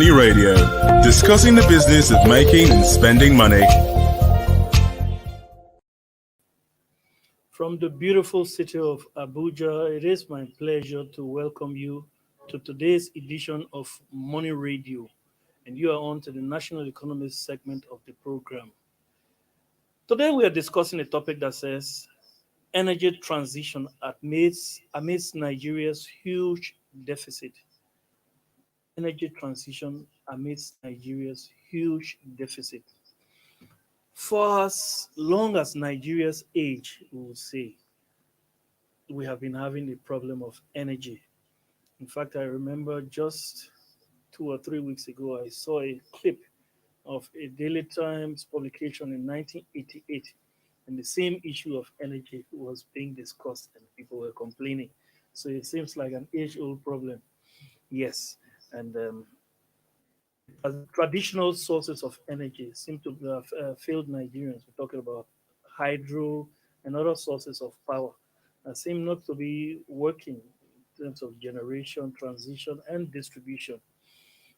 Money Radio, discussing the business of making and spending money. From the beautiful city of Abuja, it is my pleasure to welcome you to today's edition of Money Radio. And you are on to the National Economist segment of the program. Today we are discussing a topic that says energy transition amidst Nigeria's huge deficit. Energy transition amidst Nigeria's huge deficit. For as long as Nigeria's age, we would say, we have been having a problem of energy. In fact, I remember just 2 or 3 weeks ago, I saw a clip of a Daily Times publication in 1988, and the same issue of energy was being discussed, and people were complaining. So it seems like an age-old problem. Yes, and traditional sources of energy seem to have failed Nigerians. We're talking about hydro and other sources of power that seem not to be working in terms of generation, transition, and distribution.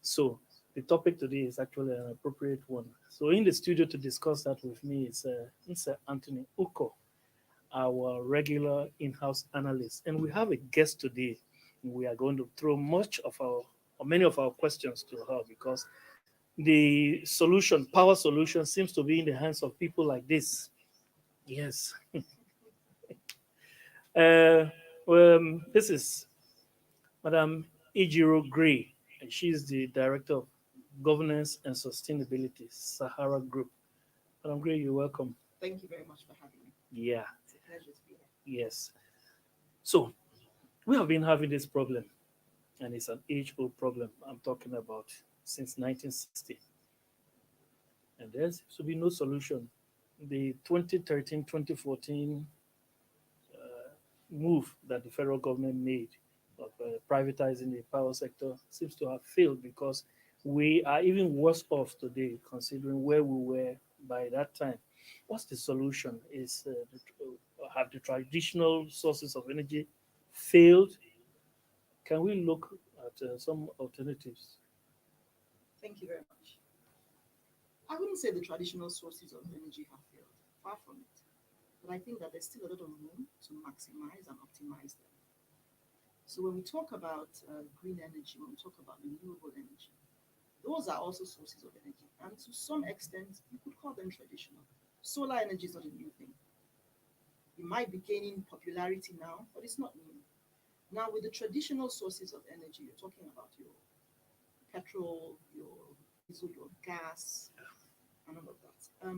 So the topic today is actually an appropriate one. So in the studio to discuss that with me is Mr. Anthony Uko, our regular in-house analyst, and we have a guest today. We are going to throw much of our or many of our questions to her because the solution, power solution, seems to be in the hands of people like this. Yes. Uh, this is Madam Ejiro Gray, and she's the Director of Governance and Sustainability, Sahara Group. Madam Gray, you're welcome. Thank you very much for having me. Yeah, It's a pleasure to be here. yes. So we have been having this problem, and it's an age-old problem. I'm talking about since 1960, and there seems to be no solution. The 2013-2014 move that the federal government made of privatizing the power sector seems to have failed because we are even worse off today considering where we were by that time. What's the solution? Have the traditional sources of energy failed? Can we look at some alternatives? Thank you very much. I wouldn't say the traditional sources of energy have failed, far from it. But I think that there's still a lot of room to maximize and optimize them. So when we talk about green energy, when we talk about renewable energy, those are also sources of energy. And to some extent, you could call them traditional. Solar energy is not a new thing. It might be gaining popularity now, but it's not new. Now, with the traditional sources of energy, you're talking about your petrol, your diesel, your gas, and all of that.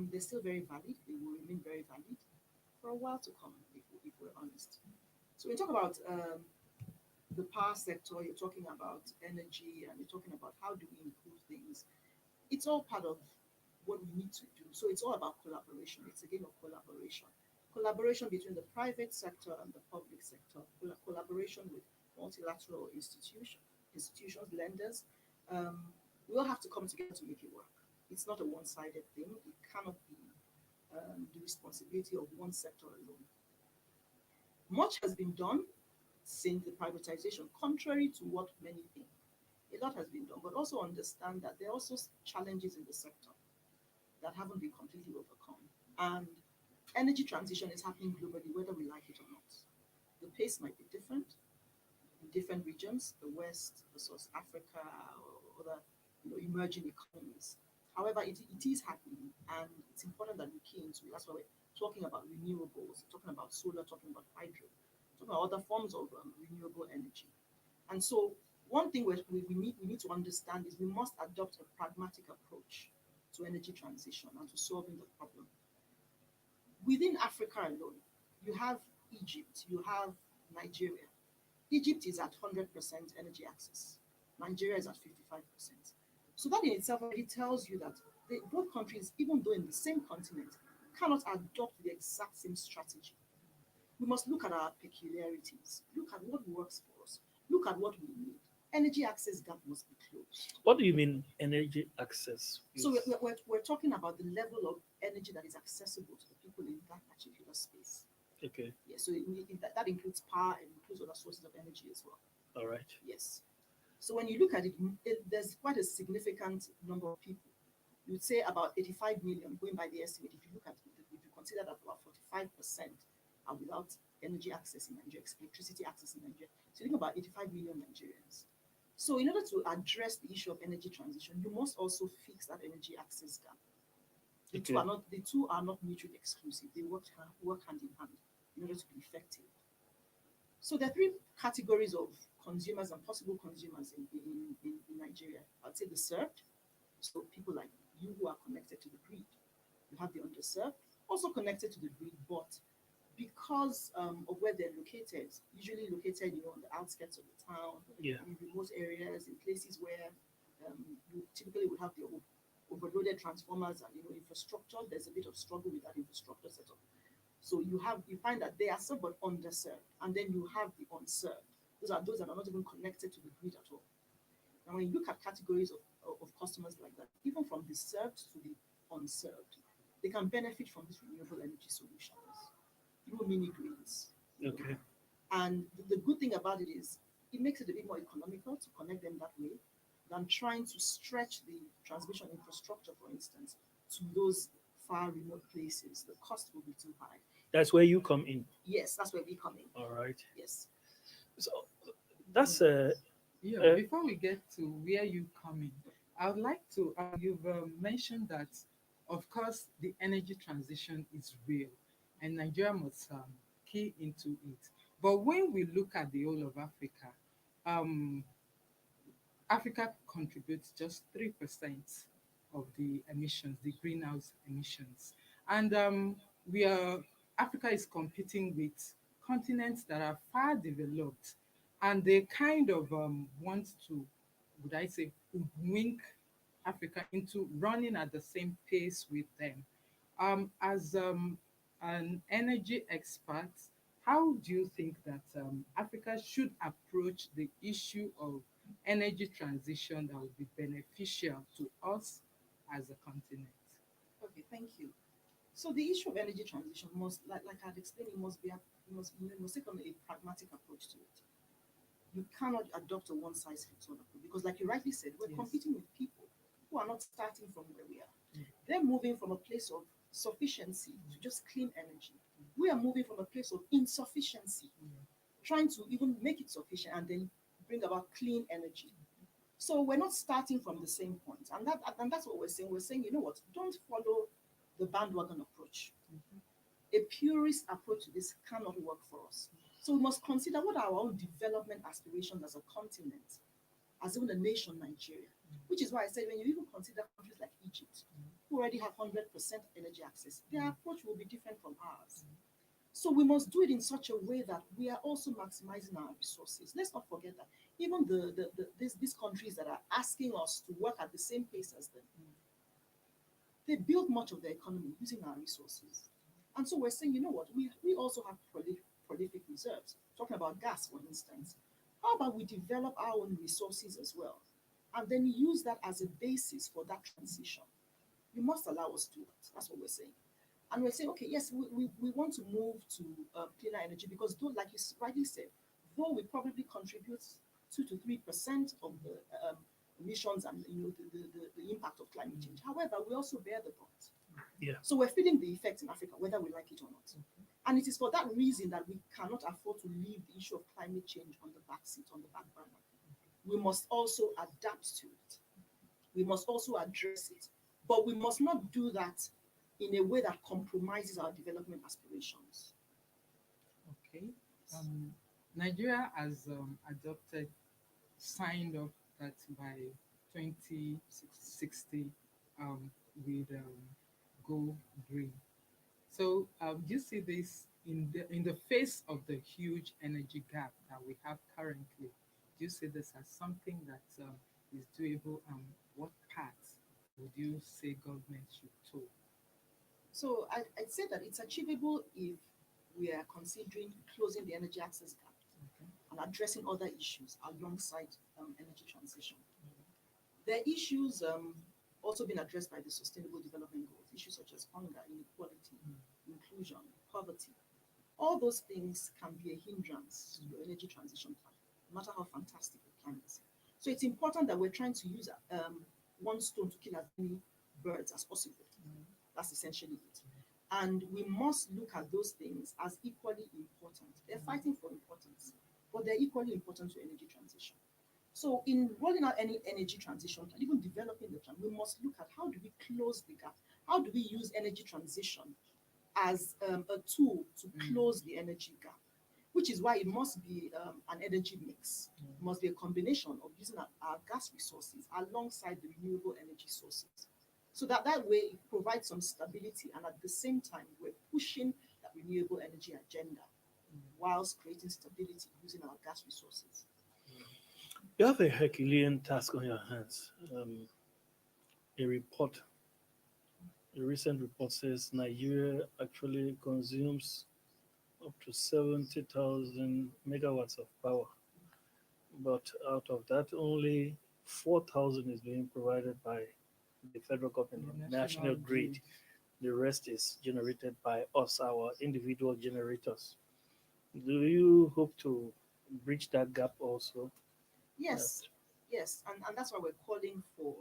They're still very valid. They will remain very valid for a while to come, if we're honest. So when you talk about the power sector, you're talking about energy, and you're talking about how do we improve things. It's all part of what we need to do. So it's all about collaboration. It's a game of collaboration. Collaboration between the private sector and the public sector. Collaboration with multilateral institutions, lenders. We all have to come together to make it work. It's not a one-sided thing. It cannot be the responsibility of one sector alone. Much has been done since the privatization, contrary to what many think. A lot has been done, but also understand that there are also challenges in the sector that haven't been completely overcome. And energy transition is happening globally, whether we like it or not. The pace might be different in different regions, the West versus Africa or other emerging economies. However, it is happening, and it's important that we key into it. That's why we're talking about renewables, talking about solar, talking about hydro, talking about other forms of renewable energy. And so one thing we need to understand is we must adopt a pragmatic approach to energy transition and to solving the problem. Within Africa alone, you have Egypt, you have Nigeria. Egypt is at 100% energy access. Nigeria is at 55%. So that in itself already tells you that both countries, even though in the same continent, cannot adopt the exact same strategy. We must look at our peculiarities, look at what works for us, look at what we need. Energy access gap must be closed. What do you mean energy access? So we're talking about the level of energy that is accessible to the people in that particular space. Okay. Yeah, so that includes power and includes other sources of energy as well. All right. Yes. So when you look at it, there's quite a significant number of people. You'd say about 85 million, going by the estimate. If you look at, if you consider that about 45% are without energy access in Nigeria, electricity access in Nigeria. So you think about 85 million Nigerians. So in order to address the issue of energy transition, you must also fix that energy access gap. The two are not mutually exclusive. They work hand in hand in order to be effective. So there are three categories of consumers and possible consumers in Nigeria. I'd say the served, so people like you who are connected to the grid. You have the underserved, also connected to the grid, but because of where they're located, usually located, on the outskirts of the town, Yeah. in remote areas, in places where you typically would have the overloaded transformers and infrastructure. There's a bit of struggle with that infrastructure setup. So you find that they are served but underserved, and then you have the unserved. Those that are not even connected to the grid at all. Now, when you look at categories of customers like that, even from the served to the unserved, they can benefit from these renewable energy solutions through mini grids. Okay. And the good thing about it is it makes it a bit more economical to connect them that way than trying to stretch the transmission infrastructure, for instance, to those far remote places. The cost will be too high. That's where you come in. Yes, that's where we come in. All right. Yes. So that's Yeah, before we get to where you come in, I would like to, you've mentioned that, of course, the energy transition is real and Nigeria must key into it. But when we look at the whole of Africa, um, Africa contributes just 3% of the emissions, the greenhouse emissions. And we are, Africa is competing with continents that are far developed, and they kind of want to, would I say, wink Africa into running at the same pace with them. As an energy expert, how do you think that Africa should approach the issue of energy transition that will be beneficial to us as a continent? Okay, thank you. So the issue of energy transition must, like I'd explained, you must take on a pragmatic approach to it. You cannot adopt a one size fits all approach because, like you rightly said, we're Yes. competing with people who are not starting from where we are. Mm. They're moving from a place of sufficiency to just clean energy. We are moving from a place of insufficiency, trying to even make it sufficient and then bring about clean energy. So we're not starting from the same point, and that's what we're saying. We're saying, you know what? Don't follow the bandwagon approach. A purist approach to this cannot work for us. So we must consider what are our own development aspirations as a continent, as even a nation, Nigeria. Which is why I said when you even consider countries like Egypt, who already have 100% energy access, their approach will be different from ours. So we must do it in such a way that we are also maximizing our resources. Let's not forget that even these countries that are asking us to work at the same pace as them, they build much of their economy using our resources. And so we're saying, you know what, we also have prolific reserves. Talking about gas, for instance. How about we develop our own resources as well? And then use that as a basis for that transition. You must allow us to do that. That's what we're saying. And we're saying, okay, yes, we want to move to cleaner energy because, though, like you rightly said, though we probably contribute 2 to 3% of the emissions and the impact of climate change. However, we also bear the brunt. Yeah. So we're feeling the effects in Africa, whether we like it or not. And it is for that reason that we cannot afford to leave the issue of climate change on the back seat, on the back burner. We must also adapt to it. We must also address it. But we must not do that in a way that compromises our development aspirations. Okay. Nigeria has signed up that by 2060 we'd go green. So do you see this in the face of the huge energy gap that we have currently? Do you see this as something that is doable, and what paths would you say government should take? So I'd say that it's achievable if we are considering closing the energy access gap and addressing other issues alongside energy transition. There are issues also being addressed by the Sustainable Development Goals, issues such as hunger, inequality, inclusion, poverty. All those things can be a hindrance to your energy transition plan, no matter how fantastic the plan is. So it's important that we're trying to use one stone to kill as many birds as possible. That's essentially it. And we must look at those things as equally important. They're fighting for importance, but they're equally important to energy transition. So in rolling out any energy transition and even developing the plan, we must look at how do we close the gap? How do we use energy transition as a tool to close the energy gap? Which is why it must be an energy mix. It must be a combination of using our gas resources alongside the renewable energy sources. So that way it provides some stability, and at the same time, we're pushing that renewable energy agenda whilst creating stability using our gas resources. You have a Herculean task on your hands. A report, a recent report says Nigeria actually consumes up to 70,000 megawatts of power, but out of that, only 4,000 is being provided by the federal government, The national grid. The rest is generated by us, our individual generators. Do you hope to bridge that gap also? Yes, yes, and that's why we're calling for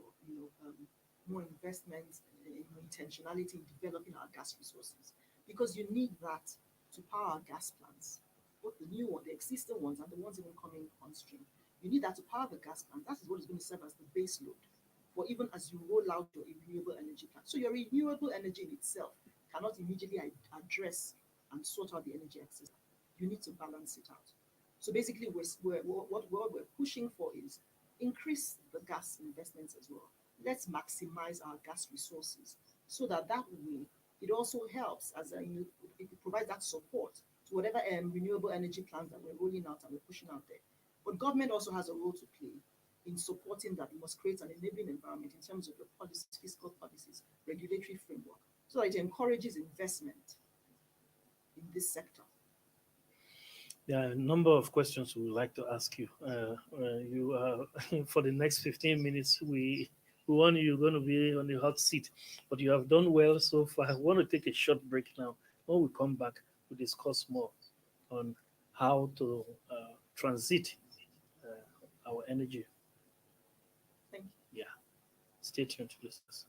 more investment in intentionality in developing our gas resources, because you need that to power our gas plants, both the new one, the existing ones, and the ones even coming on stream. You need that to power the gas plant. That is what is going to serve as the base load for even as you roll out your renewable energy plant. So your renewable energy in itself cannot immediately address and sort out the energy excess. You need to balance it out. So basically, what we're pushing for is increase the gas investments as well. Let's maximize our gas resources so that way it also helps as it provides that support to whatever renewable energy plants that we're rolling out and we're pushing out there. But government also has a role to play in supporting that. We must create an enabling environment in terms of the policies, fiscal policies, regulatory framework, so that it encourages investment in this sector. There are a number of questions we would like to ask you. For the next 15 minutes, we want you're going to be on the hot seat, but you have done well so far. I want to take a short break now. When we come back, we'll discuss more on how to transit our energy. Thank you. Yeah. Stay tuned, listeners.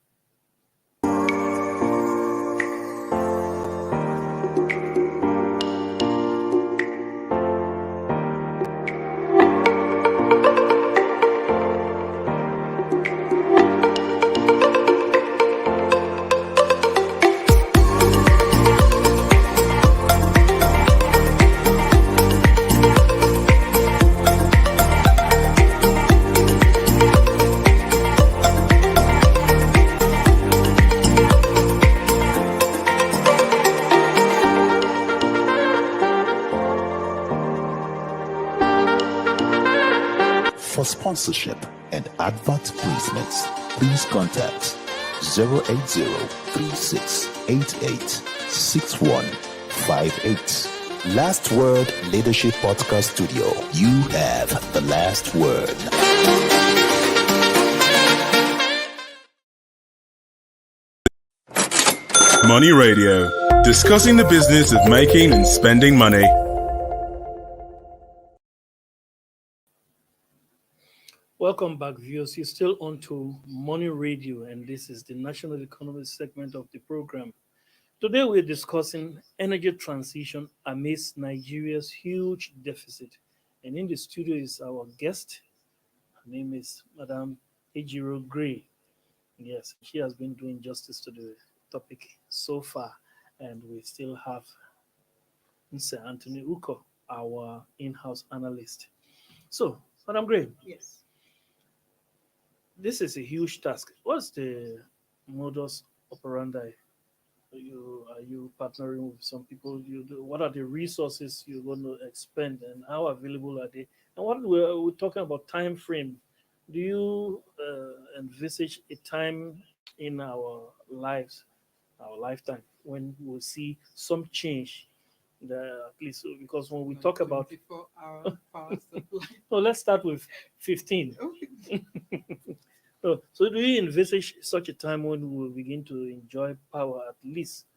For sponsorship and advert placements, please contact 080-3688-6158. Last Word Leadership Podcast Studio. You have the last word. Money Radio, discussing the business of making and spending money. Welcome back, viewers. You're still on to Money Radio, and this is the National Economy segment of the program. Today, we're discussing energy transition amidst Nigeria's huge deficit. And in the studio is our guest. Her name is Madam Ejiro Gray. Yes, she has been doing justice to the topic so far. And we still have Mr. Anthony Uko, our in-house analyst. So, Madam Gray, Yes. this is a huge task. What's the modus operandi? Are you partnering with some people? What are the resources you're going to expend, and how available are they? And what we're talking about time frame. Do you envisage a time in our lives, our lifetime, when we'll see some change? At least because when we talk about 24-hour power supply. no, let's start with 15. So do you envisage such a time when we will begin to enjoy power at least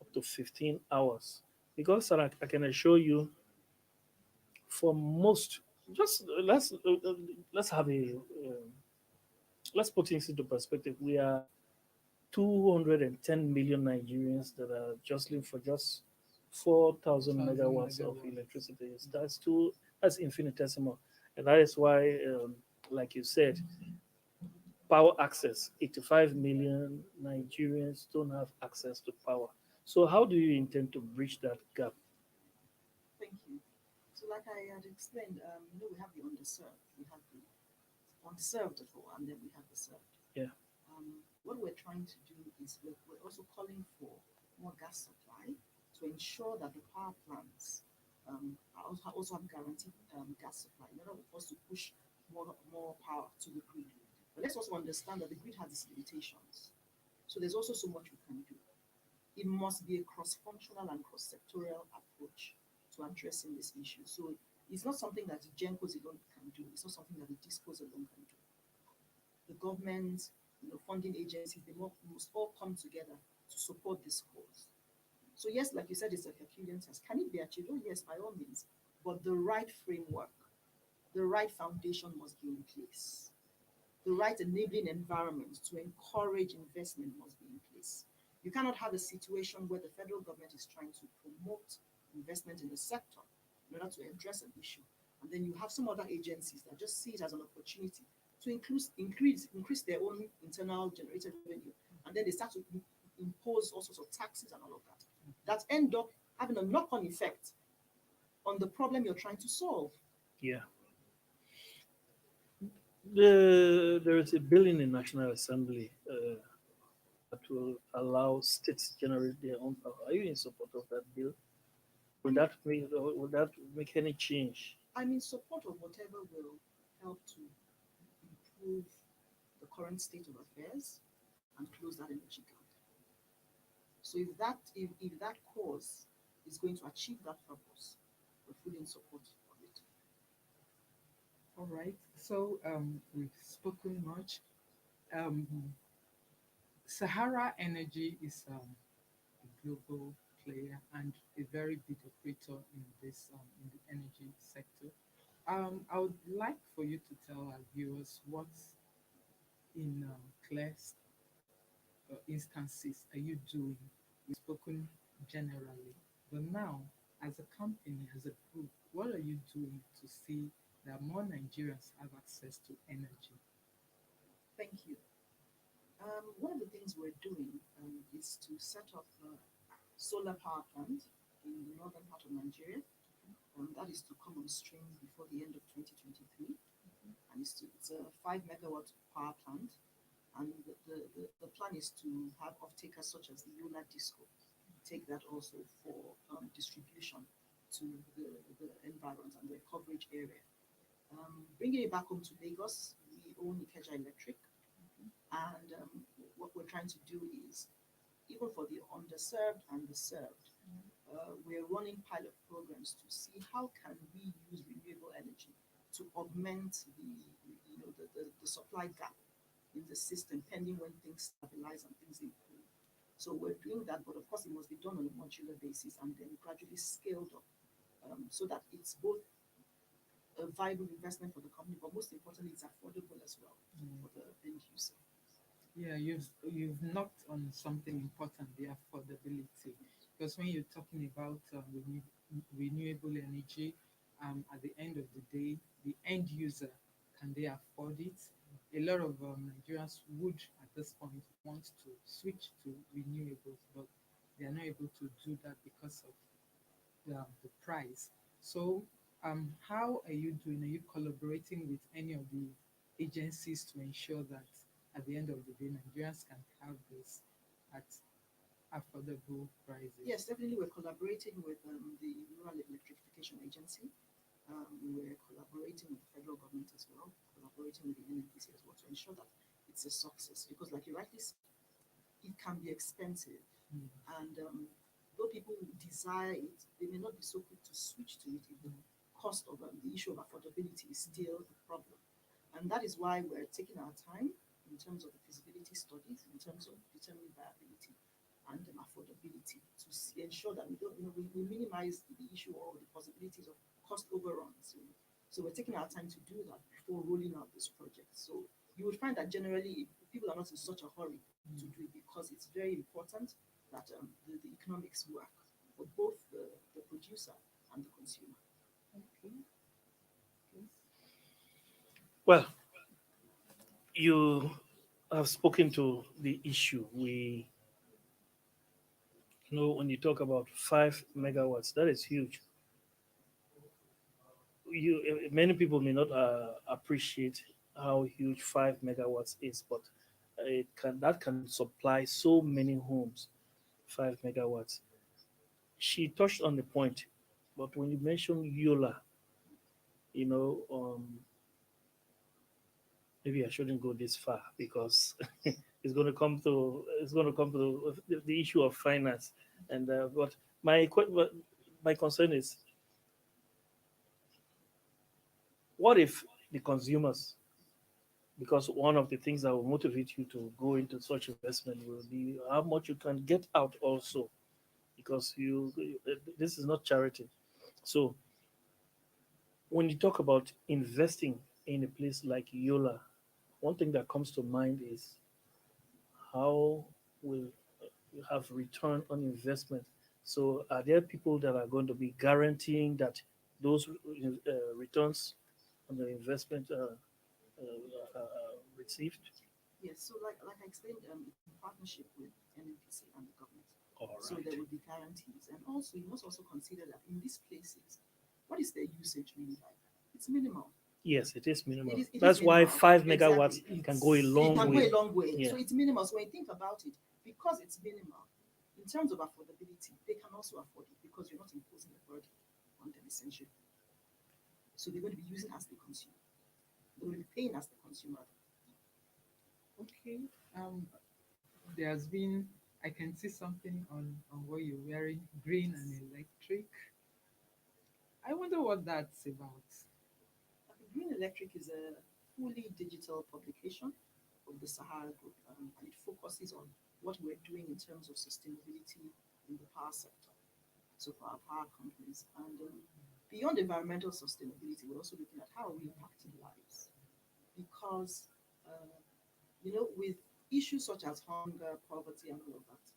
up to 15 hours? Because I can assure you, for most just let's have a let's put things into perspective. We are 210 million Nigerians that are jostling for just 4,000 1,000 megawatts of megawatts. electricity. That's infinitesimal, and that is why, like you said, power access. 85 million Nigerians don't have access to power. So how do you intend to bridge that gap? Thank you. So, like I had explained, we have the underserved, we have the unserved before, and then we have the served. Yeah, What we're trying to do is we're also calling for more gas supply to ensure that the power plants also have guaranteed gas supply in order for us to push more power to the grid. But let's also understand that the grid has its limitations. So there's also so much we can do. It must be a cross-functional and cross-sectorial approach to addressing this issue. So it's not something that the GENCOs alone can do. It's not something that the DISCOs alone can do. The government, funding agencies, they must all come together to support this cause. So yes, like you said, it's a Herculean task. Can it be achieved? Oh yes, by all means. But the right framework, the right foundation must be in place. The right enabling environment to encourage investment must be in place. You cannot have a situation where the federal government is trying to promote investment in the sector in order to address an issue. And then you have some other agencies that just see it as an opportunity to increase their own internal generated revenue. And then they start to impose all sorts of taxes and all of that end up having a knock-on effect on the problem you're trying to solve. yeah. There is a bill in the National Assembly that will allow states to generate their own power. Are you in support of that bill? Would that make any change? I'm in support of whatever will help to improve the current state of affairs and close that energy gap. So if that cause is going to achieve that purpose, we're fully in support of it. All right. So we've spoken much. Um, Sahara Energy is a global player and a very big operator in in the energy sector. I would like for you to tell our viewers what in Claire's instances are you doing? We've spoken generally, but now as a company, as a group, what are you doing to see that more Nigerians have access to energy? Thank you. One of the things we're doing is to set up a solar power plant in the northern part of Nigeria. That is to come on stream before the end of 2023. And it's a 5 megawatt power plant. And the plan is to have off-takers such as the Yola Disco take that also for distribution to the environs and the coverage area. Bringing it back home to Lagos, we own Ikeja Electric. And what we're trying to do is, even for the underserved and the served, we're running pilot programs to see how can we use renewable energy to augment the supply gap in the system, pending when things stabilize and things improve. So we're doing that, but of course it must be done on a modular basis and then gradually scaled up, so that it's both a viable investment for the company, but most importantly, it's affordable as well for the end user. Yeah, you've knocked on something important, the affordability. Because when you're talking about renewable energy, at the end of the day, the end user, can they afford it? A lot of Nigerians would, at this point, want to switch to renewables, but they are not able to do that because of the price. So, how are you doing? Are you collaborating with any of the agencies to ensure that at the end of the day, Nigerians can have this at affordable prices? Yes, definitely. We're collaborating with the Rural Electrification Agency. We're collaborating with the federal government as well, collaborating with the NNPC as well to ensure that it's a success. Because, like you rightly said, it can be expensive, and though people desire it, they may not be so quick to switch to it if the cost of the issue of affordability is still the problem. And that is why we're taking our time in terms of the feasibility studies, in terms of determining viability and affordability to ensure that we don't, we minimize the issue or the possibilities of cost overruns. So we're taking our time to do that before rolling out this project. So you would find that generally people are not in such a hurry to do it because it's very important that the economics work for both the producer and the consumer. Okay. Yes. Well, you have spoken to the issue. When you talk about 5 megawatts, that is huge. Many people may not appreciate how huge 5 megawatts is, but that can supply so many homes. 5 megawatts. She touched on the point, but when you mention Yola, you know, maybe I shouldn't go this far because it's going to come to the issue of finance, and but my concern is, what if the consumers, because one of the things that will motivate you to go into such investment will be how much you can get out also, because this is not charity. So when you talk about investing in a place like Yola, one thing that comes to mind is how will you have return on investment. So are there people that are going to be guaranteeing that those returns on the investment received? Yes, so like I explained, it's in partnership with NNPC and the government. All So right. there will be guarantees. And also, you must also consider that in these places, what is their usage really like? It's minimal. Yes, it is minimal. It is That's why minimal. 5 megawatts Exactly. can go a It long can go way. a long way. Yeah. So it's minimal. So when you think about it, because it's minimal, in terms of affordability, they can also afford it because you're not imposing a burden on them essentially. So they're going to be using as they consume. They're going to be paying as the consumer. Okay. There's been, I can see something on what you're wearing, green and electric. I wonder what that's about. Green Electric is a fully digital publication of the Sahara Group, and it focuses on what we're doing in terms of sustainability in the power sector. So for our power companies, and beyond environmental sustainability, we're also looking at how we impacting lives, because with issues such as hunger, poverty, and all of that,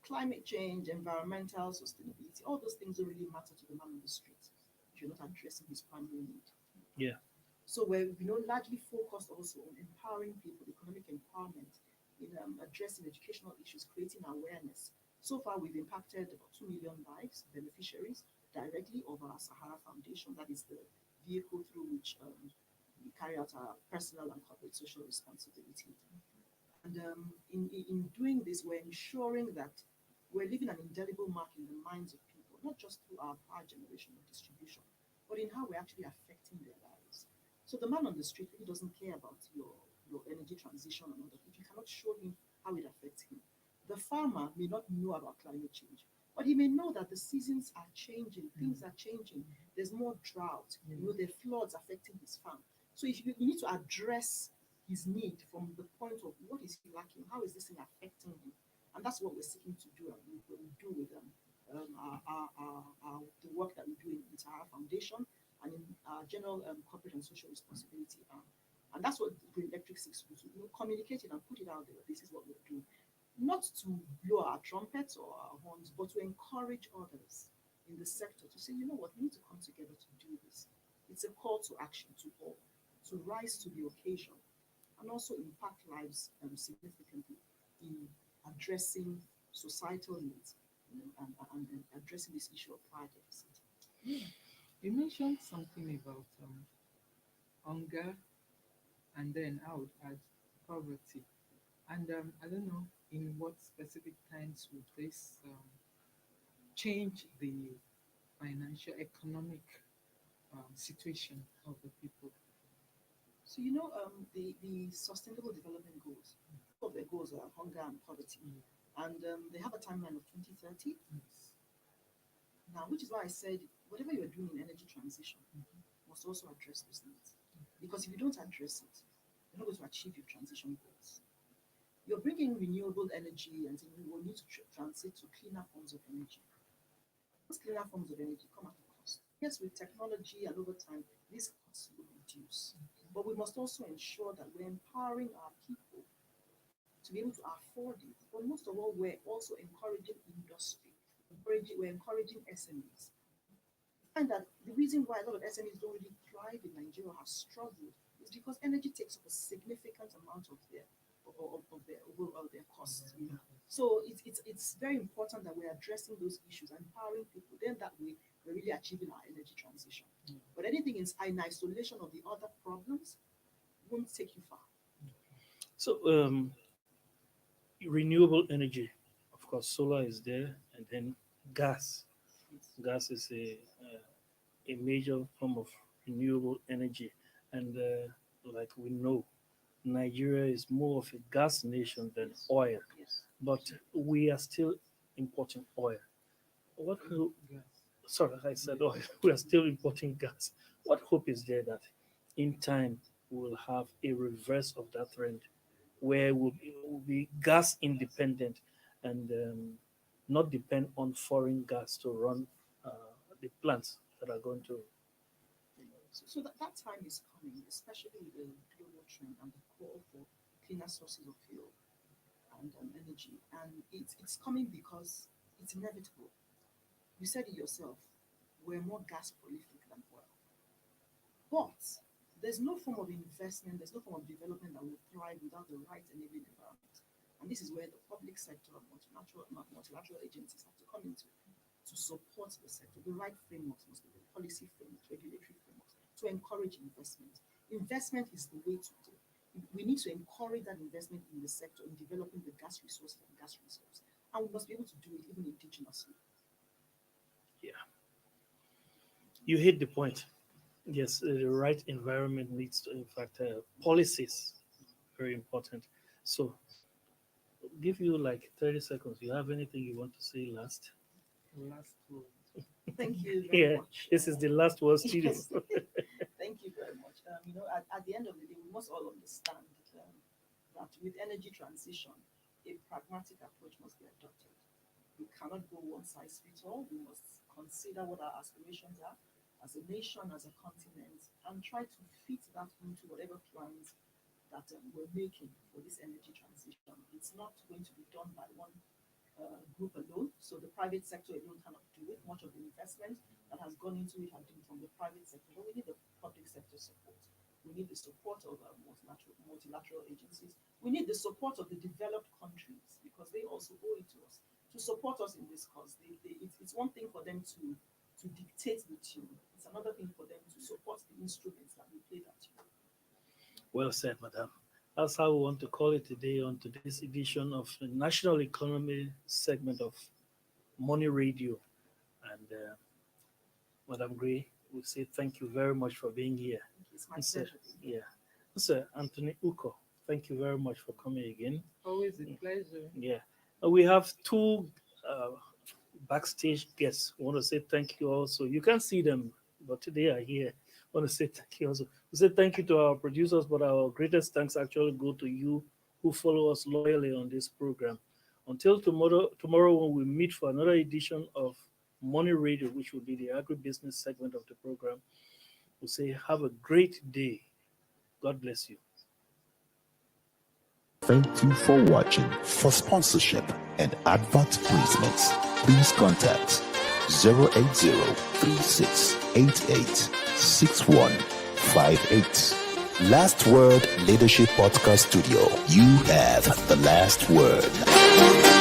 climate change, environmental sustainability, all those things don't really matter to the man on the street if you're not addressing his primary need. Yeah. So we're largely focused also on empowering people, economic empowerment, in addressing educational issues, creating awareness. So far, we've impacted about 2 million lives, beneficiaries, directly of our Sahara Foundation. That is the vehicle through which we carry out our personal and corporate social responsibility. And in doing this, we're ensuring that we're leaving an indelible mark in the minds of people, not just through our power generation or distribution, but in how we're actually affecting their lives. So the man on the street really doesn't care about your energy transition and all that if you cannot show him how it affects him. The farmer may not know about climate change, but he may know that the seasons are changing, things are changing. There's more drought, there are floods affecting his farm. So if you need to address his need from the point of what is he lacking, how is this thing affecting him, and that's what we're seeking to do, and we do with the work that we do in the Sahara Foundation and in our general corporate and social responsibility. And that's what Green Electric seeks to do, communicate it and put it out there. This is what we're doing. Not to blow our trumpets or our horns, but to encourage others in the sector to say, you know what, we need to come together to do this. It's a call to action to all, to rise to the occasion and also impact lives significantly in addressing societal needs, and addressing this issue of power deficit. Yeah. You mentioned something about hunger, and then I would add poverty. And I don't know in what specific times would this change the financial, economic situation of the people. So the Sustainable Development Goals. Two of their goals are hunger and poverty, and they have a timeline of 2030. Yes. Now, which is why I said whatever you're doing in energy transition must also address those needs, because if you don't address it, you're not going to achieve your transition goals. You're bringing renewable energy, and you will need to transit to cleaner forms of energy. Those cleaner forms of energy come at a cost. Yes, with technology and over time, these costs will reduce. But we must also ensure that we're empowering our people to be able to afford it. But most of all, we're also encouraging industry. We're encouraging SMEs. And that the reason why a lot of SMEs don't really thrive in Nigeria or have struggled is because energy takes up a significant amount of their overall their costs. So it's very important that we're addressing those issues and empowering people. Then that way we're really achieving our energy transition. But anything in isolation of the other problems won't take you far. So, renewable energy, of course, solar is there, and then gas. Gas is a major form of renewable energy, and like we know, Nigeria is more of a gas nation than oil, Yes. but we are still importing oil. What ho- Yes. Sorry, I said oil. We are still importing gas. What hope is there that in time we'll have a reverse of that trend, where we'll be gas independent and not depend on foreign gas to run the plants that are going to. So that time is coming, especially with the global trend and the call for cleaner sources of fuel and energy. And it's coming because it's inevitable. You said it yourself, we're more gas prolific than oil. But there's no form of investment, there's no form of development that will thrive without the right enabling environment. And this is where the public sector and multilateral agencies have to come into to support the sector. The right frameworks must be the policy frameworks, regulatory frameworks to encourage investment. Investment is the way to do. We need to encourage that investment in the sector in developing the gas resources and gas reserves. And we must be able to do it even indigenously. Yeah, you hit the point. Yes, the right environment needs to, in fact, policies, very important. So, give you like 30 seconds. You have anything you want to say last? Last word. Thank you very Yeah, much. this is the last word studio. Yes. Thank you very much. At the end of the day, we must all understand that with energy transition, a pragmatic approach must be adopted. We cannot go one size fits all. We must consider what our aspirations are as a nation, as a continent, and try to fit that into whatever plans that we're making for this energy transition. It's not going to be done by one group alone. So the private sector alone cannot do it. Much of the investment that has gone into it has been from the private sector, but we need the public sector support. We need the support of multilateral agencies. We need the support of the developed countries because they also owe it to us to support us in this cause. It's one thing for them to dictate the tune. It's another thing for them to support the instruments that we play that tune. Well said, madam. That's how we want to call it today on today's edition of the National Economy segment of Money Radio. And Madam Gray, we say thank you very much for being here. It's my And pleasure. yeah. Sir Anthony Uko, thank you very much for coming again. Always a pleasure. Yeah. We have two backstage guests. I want to say thank you also. You can't see them, but they are here. I want to say thank you also. We say thank you to our producers, but our greatest thanks actually go to you who follow us loyally on this program. Until tomorrow when we meet for another edition of Money Radio, which will be the agribusiness segment of the program, we say have a great day. God bless you. Thank you for watching. For sponsorship and advert placements, please contact 080-3688-6158. Last Word Leadership Podcast Studio. You have the last word.